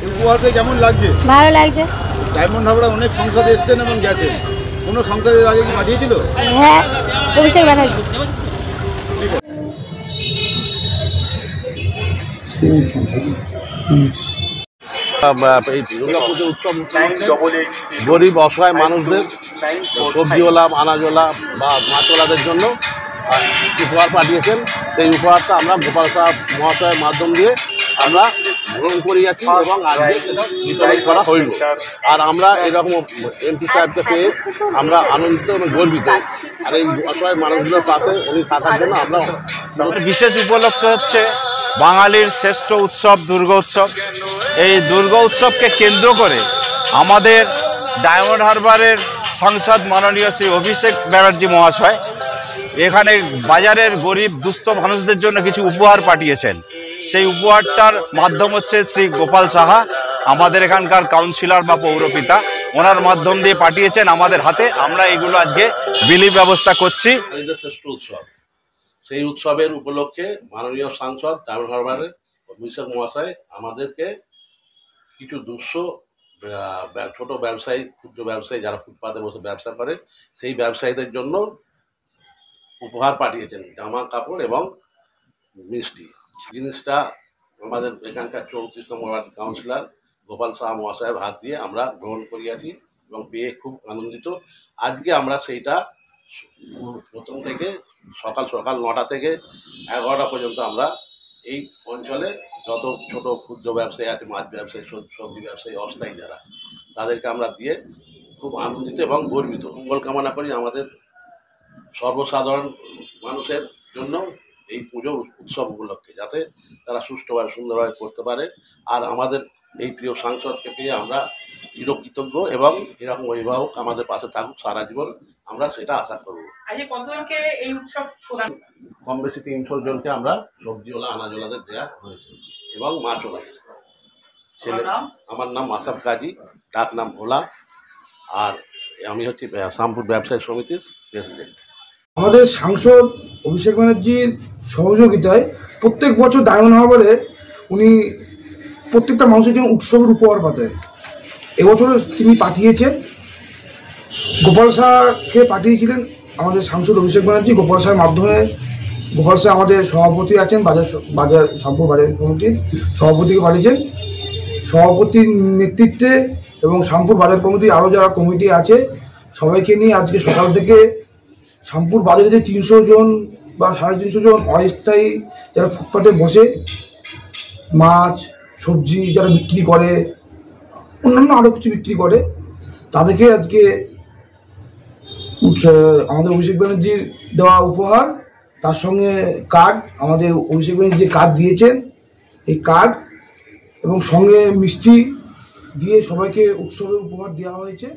উপহারকে কেমন লাগছে? ভালো লাগছে। ডায়মন্ড হারবারে অনেক সংসদ এসছেন এবং গেছেন, কোনো সংসদের আগে কি পাঠিয়েছিল? হ্যাঁ, অভিষেক ব্যানার্জি। এই দুর্গাপুজো উৎসব গরিব অসহায় মানুষদের, সবজিওয়ালা, আনাজওয়ালা বা মাছওয়ালাদের জন্য উপহার পাঠিয়েছেন। সেই উপহারটা আমরা গোপাল সাহেব মহাশয়ের মাধ্যম দিয়ে আমরা গ্রহণ করিয়াছি এবং আজকে সেটা বিতরণ করা হইল। আর আমরা এরকম এমপি সাহেবকে পেয়ে আমরা আনন্দিত এবং গর্বিত। আর এই অসহায় মানুষগুলোর পাশে উনি থাকার জন্য আমরা বিশেষ উপলক্ষ হচ্ছে বাঙালির শ্রেষ্ঠ উৎসব দুর্গা উৎসব। এই দুর্গা উৎসবকে কেন্দ্র করে আমাদের ডায়মন্ড হারবারের সাংসদ মাননীয় শ্রী অভিষেক ব্যানার্জি মহাশয় এখানে বাজারের গরিব দুস্থ মানুষদের জন্য কিছু উপহার পাঠিয়েছেন। সেই উপহারটার মাধ্যম হচ্ছে শ্রী গোপাল সাহা, আমাদের এখানকার কাউন্সিলর বা পৌরপিতা, ওনার মাধ্যম দিয়ে পাঠিয়েছেন আমাদের হাতে। আমরা এগুলো আজকে বিলি ব্যবস্থা করছি। শ্রেষ্ঠ উৎসব, সেই উৎসবের উপলক্ষে মাননীয় সাংসদ ডায়মন্ড হারবারের অভিষেক মহাশয় আমাদেরকে কিছু দুঃস্থ ছোট ব্যবসায়ী, ক্ষুদ্র ব্যবসায়ী যারা ফুটপাতে বসে ব্যবসা করে সেই ব্যবসায়ীদের জন্য উপহার পাঠিয়েছেন, জামা কাপড় এবং মিষ্টি। জিনিসটা আমাদের এখানকার 34 নম্বর ওয়ার্ড কাউন্সিলর গোপাল সাহা মহাশয়ের হাত দিয়ে আমরা গ্রহণ করিয়াছি এবং পেয়ে খুব আনন্দিত। আজকে আমরা সেইটা প্রথম থেকে সকাল 9টা থেকে 11টা পর্যন্ত আমরা এই অঞ্চলে যত ছোট ক্ষুদ্র ব্যবসায়ী আছে, মাছ ব্যবসায়ী, সবজি ব্যবসায়ী, অস্থায়ী যারা, তাদেরকে আমরা দিয়ে খুব আনন্দিত এবং গর্বিত। মঙ্গল কামনা করি আমাদের সর্বসাধারণ মানুষের জন্য এই পুজো উৎসব উপলক্ষে, যাতে তারা সুষ্ঠুভাবে সুন্দরভাবে করতে পারে। আর আমাদের এই প্রিয় সাংসদকে পেয়ে আমরা চিরকৃতজ্ঞ এবং এরকম অভিভাবক আমাদের পাশে থাকুক সারা জীবন, আমরা সেটা আশা করব। কম বেশি 300 জনকে আমরা সবজিওয়ালা, আনাজওয়ালাদের দেওয়া হয়েছে এবং মাছওয়ালাদের। ছেলে, আমার নাম মাসাব কাজী, ডাক নাম ভোলা, আর আমি হচ্ছি শামপুর ব্যবসায়ী সমিতির প্রেসিডেন্ট। আমাদের সাংসদ অভিষেক ব্যানার্জির সহযোগিতায় প্রত্যেক বছর ডায়মন্ড হারবারে উনি প্রত্যেকটা মানুষের জন্য উৎসবের উপহার পাঠায়। এবছর তিনি পাঠিয়েছেন, গোপাল শাহকে পাঠিয়েছিলেন আমাদের সাংসদ অভিষেক ব্যানার্জি। গোপাল শাহের মাধ্যমে, গোপাল শাহ আমাদের সভাপতি আছেন, শামপুর বাজার কমিটির সভাপতিকে পাঠিয়েছেন। সভাপতির নেতৃত্বে এবং শামপুর বাজার কমিটির আরও যারা কমিটি আছে সবাইকে নিয়ে আজকে সকাল থেকে শামপুর বাজারে যে 300 জন বা 350 জন অস্থায়ী যারা ফুটপাতে বসে মাছ সবজি যারা বিক্রি করে, অন্যান্য আরও কিছু বিক্রি করে, তাদেরকে আজকে আমাদের অভিষেক ব্যানার্জির দেওয়া উপহার, তার সঙ্গে কার্ড, আমাদের অভিষেক ব্যানার্জি যে কার্ড দিয়েছেন এই কার্ড এবং সঙ্গে মিষ্টি দিয়ে সবাইকে উৎসবের উপহার দেওয়া হয়েছে।